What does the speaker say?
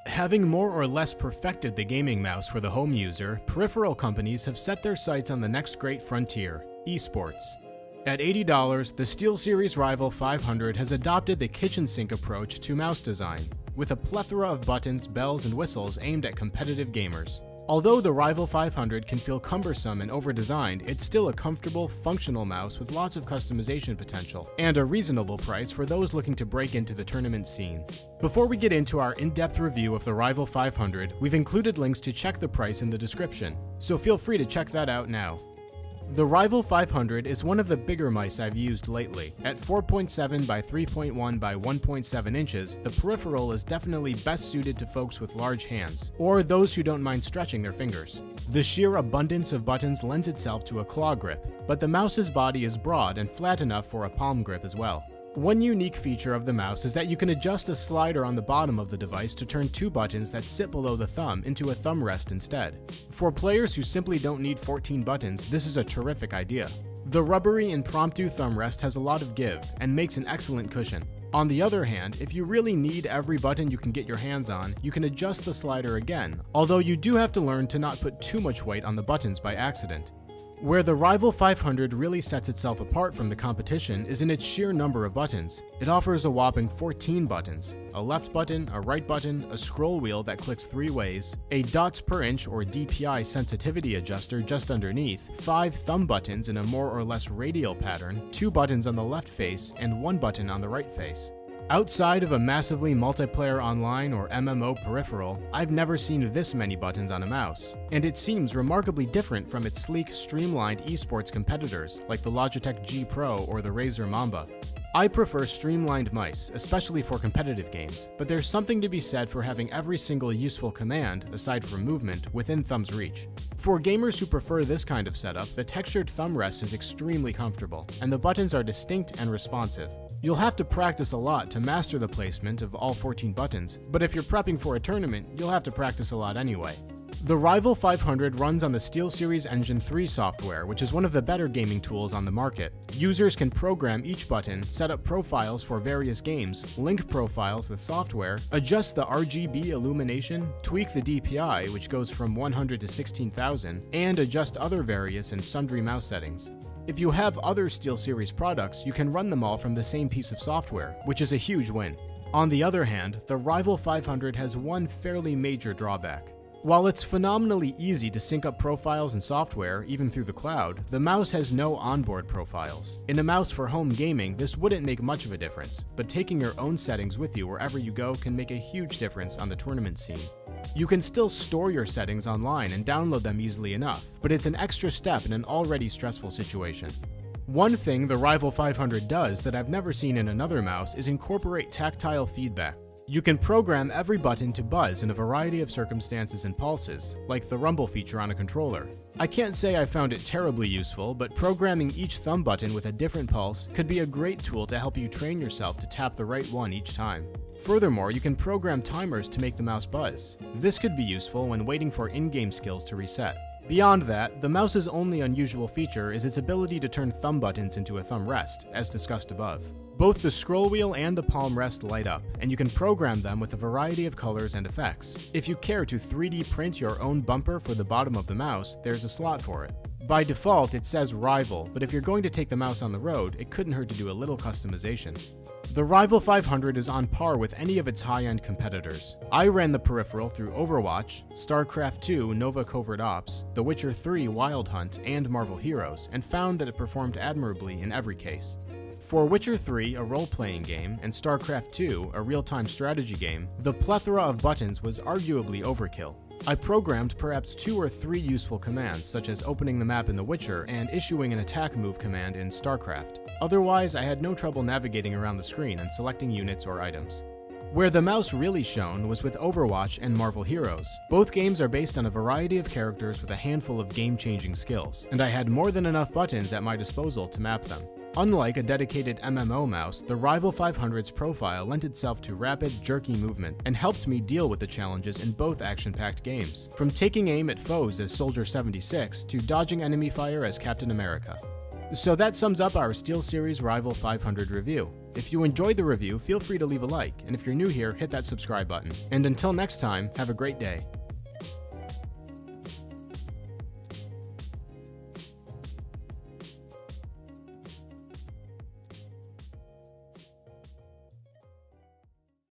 Having more or less perfected the gaming mouse for the home user, peripheral companies have set their sights on the next great frontier, esports. At $80, the SteelSeries Rival 500 has adopted the kitchen sink approach to mouse design, with a plethora of buttons, bells, and whistles aimed at competitive gamers. Although the Rival 500 can feel cumbersome and over-designed, it's still a comfortable, functional mouse with lots of customization potential, and a reasonable price for those looking to break into the tournament scene. Before we get into our in-depth review of the Rival 500, we've included links to check the price in the description, so feel free to check that out now. The Rival 500 is one of the bigger mice I've used lately. At 4.7 by 3.1 by 1.7 inches, the peripheral is definitely best suited to folks with large hands, or those who don't mind stretching their fingers. The sheer abundance of buttons lends itself to a claw grip, but the mouse's body is broad and flat enough for a palm grip as well. One unique feature of the mouse is that you can adjust a slider on the bottom of the device to turn two buttons that sit below the thumb into a thumb rest instead. For players who simply don't need 14 buttons, this is a terrific idea. The rubbery impromptu thumb rest has a lot of give and makes an excellent cushion. On the other hand, if you really need every button you can get your hands on, you can adjust the slider again, although you do have to learn to not put too much weight on the buttons by accident. Where the Rival 500 really sets itself apart from the competition is in its sheer number of buttons. It offers a whopping 14 buttons, a left button, a right button, a scroll wheel that clicks 3 ways, a dots per inch or DPI sensitivity adjuster just underneath, 5 thumb buttons in a more or less radial pattern, 2 buttons on the left face, and 1 button on the right face. Outside of a massively multiplayer online or MMO peripheral, I've never seen this many buttons on a mouse, and it seems remarkably different from its sleek, streamlined esports competitors like the Logitech G Pro or the Razer Mamba. I prefer streamlined mice, especially for competitive games, but there's something to be said for having every single useful command, aside from movement, within thumb's reach. For gamers who prefer this kind of setup, the textured thumb rest is extremely comfortable, and the buttons are distinct and responsive. You'll have to practice a lot to master the placement of all 14 buttons, but if you're prepping for a tournament, you'll have to practice a lot anyway. The Rival 500 runs on the SteelSeries Engine 3 software, which is one of the better gaming tools on the market. Users can program each button, set up profiles for various games, link profiles with software, adjust the RGB illumination, tweak the DPI, which goes from 100 to 16,000, and adjust other various and sundry mouse settings. If you have other SteelSeries products, you can run them all from the same piece of software, which is a huge win. On the other hand, the Rival 500 has one fairly major drawback. While it's phenomenally easy to sync up profiles and software, even through the cloud, the mouse has no onboard profiles. In a mouse for home gaming, this wouldn't make much of a difference, but taking your own settings with you wherever you go can make a huge difference on the tournament scene. You can still store your settings online and download them easily enough, but it's an extra step in an already stressful situation. One thing the Rival 500 does that I've never seen in another mouse is incorporate tactile feedback. You can program every button to buzz in a variety of circumstances and pulses, like the rumble feature on a controller. I can't say I found it terribly useful, but programming each thumb button with a different pulse could be a great tool to help you train yourself to tap the right one each time. Furthermore, you can program timers to make the mouse buzz. This could be useful when waiting for in-game skills to reset. Beyond that, the mouse's only unusual feature is its ability to turn thumb buttons into a thumb rest, as discussed above. Both the scroll wheel and the palm rest light up, and you can program them with a variety of colors and effects. If you care to 3D print your own bumper for the bottom of the mouse, there's a slot for it. By default, it says Rival, but if you're going to take the mouse on the road, it couldn't hurt to do a little customization. The Rival 500 is on par with any of its high-end competitors. I ran the peripheral through Overwatch, StarCraft 2 Nova Covert Ops, The Witcher 3 Wild Hunt, and Marvel Heroes, and found that it performed admirably in every case. For Witcher 3, a role-playing game, and StarCraft 2, a real-time strategy game, the plethora of buttons was arguably overkill. I programmed perhaps 2 or 3 useful commands, such as opening the map in The Witcher and issuing an attack move command in StarCraft. Otherwise, I had no trouble navigating around the screen and selecting units or items. Where the mouse really shone was with Overwatch and Marvel Heroes. Both games are based on a variety of characters with a handful of game-changing skills, and I had more than enough buttons at my disposal to map them. Unlike a dedicated MMO mouse, the Rival 500's profile lent itself to rapid, jerky movement and helped me deal with the challenges in both action-packed games, from taking aim at foes as Soldier 76 to dodging enemy fire as Captain America. So that sums up our SteelSeries Rival 500 review. If you enjoyed the review, feel free to leave a like, and if you're new here, hit that subscribe button. And until next time, have a great day.